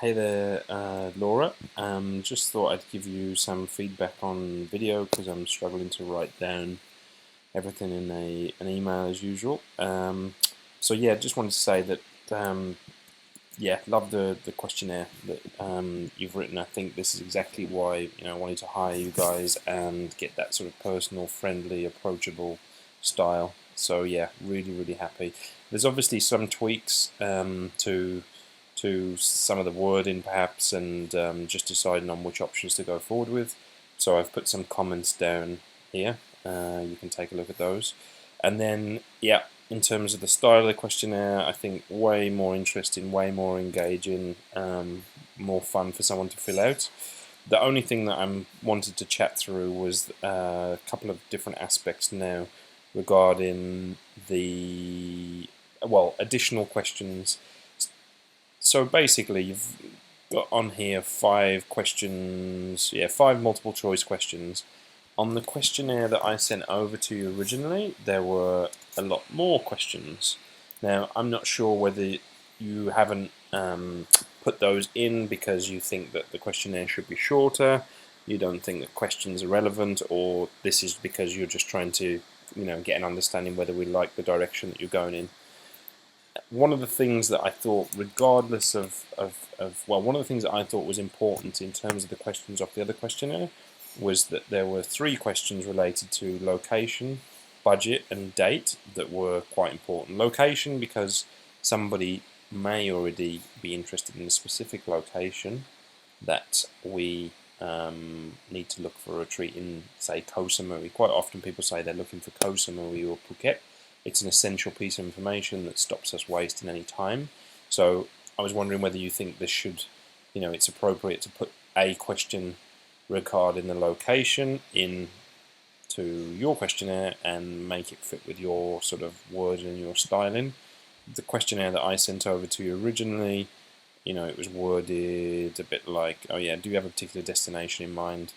Hey there, Laura. Just thought I'd give you some feedback on video because I'm struggling to write down everything in an email as usual. So yeah, just wanted to say that yeah, love the questionnaire that you've written. I think this is exactly why I wanted to hire you guys and get that sort of personal, friendly, approachable style. So yeah, really happy. There's obviously some tweaks to some of the wording perhaps, and just deciding on which options to go forward with. So I've put some comments down here. You can take a look at those. And then, yeah, in terms of the style of the questionnaire, I think way more interesting, way more engaging, more fun for someone to fill out. The only thing that I wanted to chat through was a couple of different aspects now regarding the, well, additional questions. So basically, you've got on here 5 questions, yeah, 5 multiple choice questions. On the questionnaire that I sent over to you originally, there were a lot more questions. Now, I'm not sure whether you haven't put those in because you think that the questionnaire should be shorter, you don't think that questions are relevant, or this is because you're just trying to, get an understanding whether we like the direction that you're going in. One of the things that I thought, regardless well, one of the things that I thought was important in terms of the questions off the other questionnaire was that there were 3 questions related to location, budget, and date that were quite important. Location, because somebody may already be interested in a specific location that we need to look for a retreat in, say, Koh Samui. Quite often people say they're looking for Koh Samui or Phuket. It's an essential piece of information that stops us wasting any time. So I was wondering whether you think this should, it's appropriate to put a question regarding the location into your questionnaire and make it fit with your sort of wording and your styling. The questionnaire that I sent over to you originally, it was worded a bit like, oh yeah, do you have a particular destination in mind?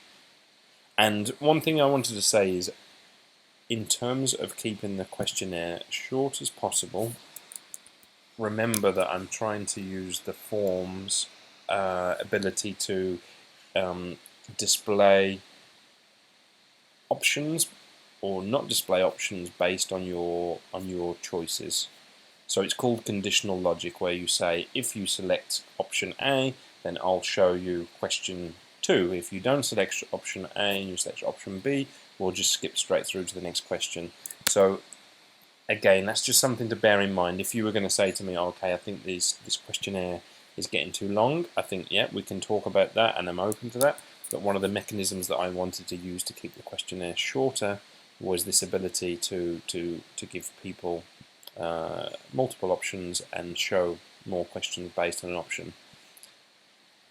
And one thing I wanted to say is, in terms of keeping the questionnaire short as possible, remember that I'm trying to use the form's ability to display options or not display options based on your choices. So it's called conditional logic, where you say, if you select option A, then I'll show you question 2. If you don't select option A and you select option B, we'll just skip straight through to the next question. So again, that's just something to bear in mind. If you were going to say to me, okay, I think this questionnaire is getting too long, I think, yeah, we can talk about that, and I'm open to that. But one of the mechanisms that I wanted to use to keep the questionnaire shorter was this ability to give people multiple options and show more questions based on an option.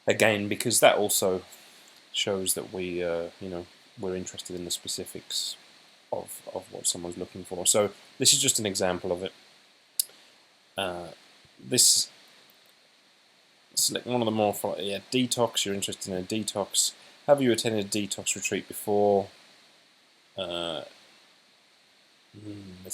Again, because that also shows that we're interested in the specifics of what someone's looking for. So this is just an example of it. This select one of the more detox. You're interested in a detox. Have you attended a detox retreat before? Let's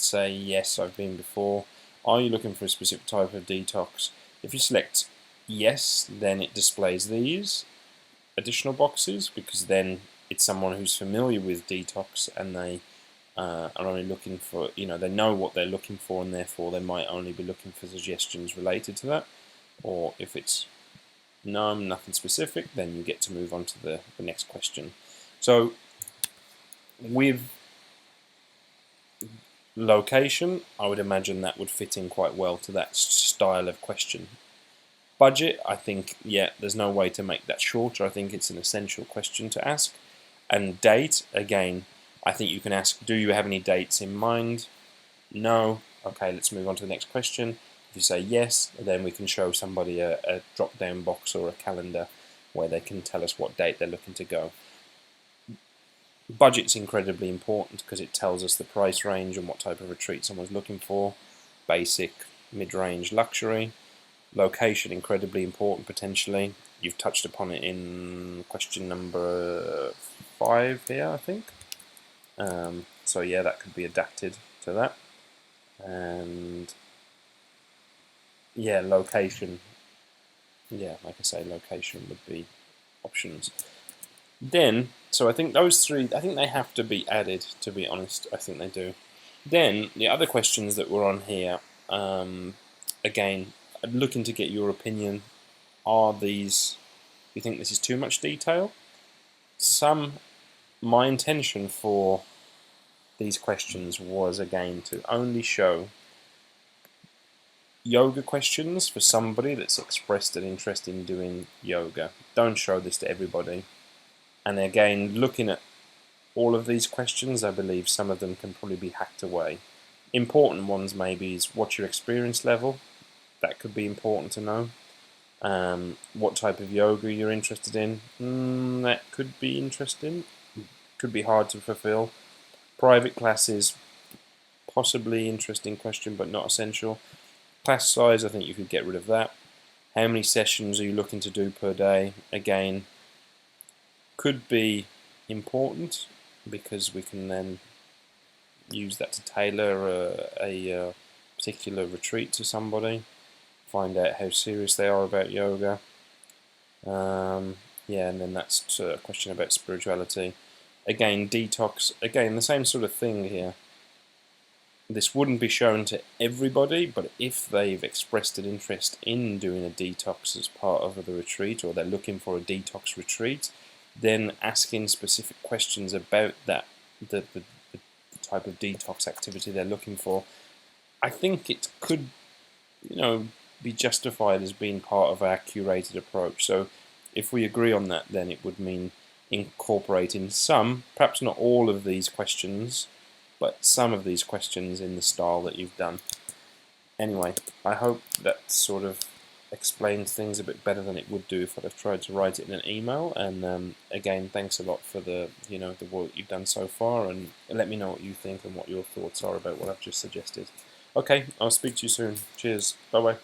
say yes, I've been before. Are you looking for a specific type of detox? If you select yes, then it displays these additional boxes, because then it's someone who's familiar with detox and they are only looking for, they know what they're looking for, and therefore they might only be looking for suggestions related to that. Or if it's no, nothing specific, then you get to move on to the next question. So with location, I would imagine that would fit in quite well to that style of question. Budget, I think, yeah, there's no way to make that shorter. I think it's an essential question to ask. And date, again, I think you can ask, do you have any dates in mind? No. Okay, let's move on to the next question. If you say yes, then we can show somebody a drop-down box or a calendar where they can tell us what date they're looking to go. Budget's incredibly important because it tells us the price range and what type of retreat someone's looking for. Basic, mid-range, luxury. Location, incredibly important potentially. You've touched upon it in question number 5 here, I think. So yeah, that could be adapted to that. And yeah, location. yeah, like I say, location would be options. Then, so I think those three, I think they have to be added, to be honest. I think they do. Then, the other questions that were on here, again, I'm looking to get your opinion. Are these, you think this is too much detail? My intention for these questions was, again, to only show yoga questions for somebody that's expressed an interest in doing yoga. Don't show this to everybody. And again, looking at all of these questions, I believe some of them can probably be hacked away. Important ones maybe is what's your experience level? That could be important to know. What type of yoga you're interested in? That could be interesting. Could be hard to fulfill. Private classes, possibly interesting question, but not essential. Class size, I think you could get rid of that. How many sessions are you looking to do per day? Again, could be important because we can then use that to tailor a particular retreat to somebody, find out how serious they are about yoga. Yeah, and then that's a question about spirituality. Again, detox, again, the same sort of thing here. This wouldn't be shown to everybody, but if they've expressed an interest in doing a detox as part of the retreat, or they're looking for a detox retreat, then asking specific questions about that, the type of detox activity they're looking for, I think it could, be justified as being part of our curated approach. So if we agree on that, then it would mean incorporating some, perhaps not all of these questions, but some of these questions in the style that you've done. Anyway, I hope that sort of explains things a bit better than it would do if I'd have tried to write it in an email. And again, thanks a lot for the work you've done so far, and let me know what you think and what your thoughts are about what I've just suggested. Okay, I'll speak to you soon. Cheers. Bye bye.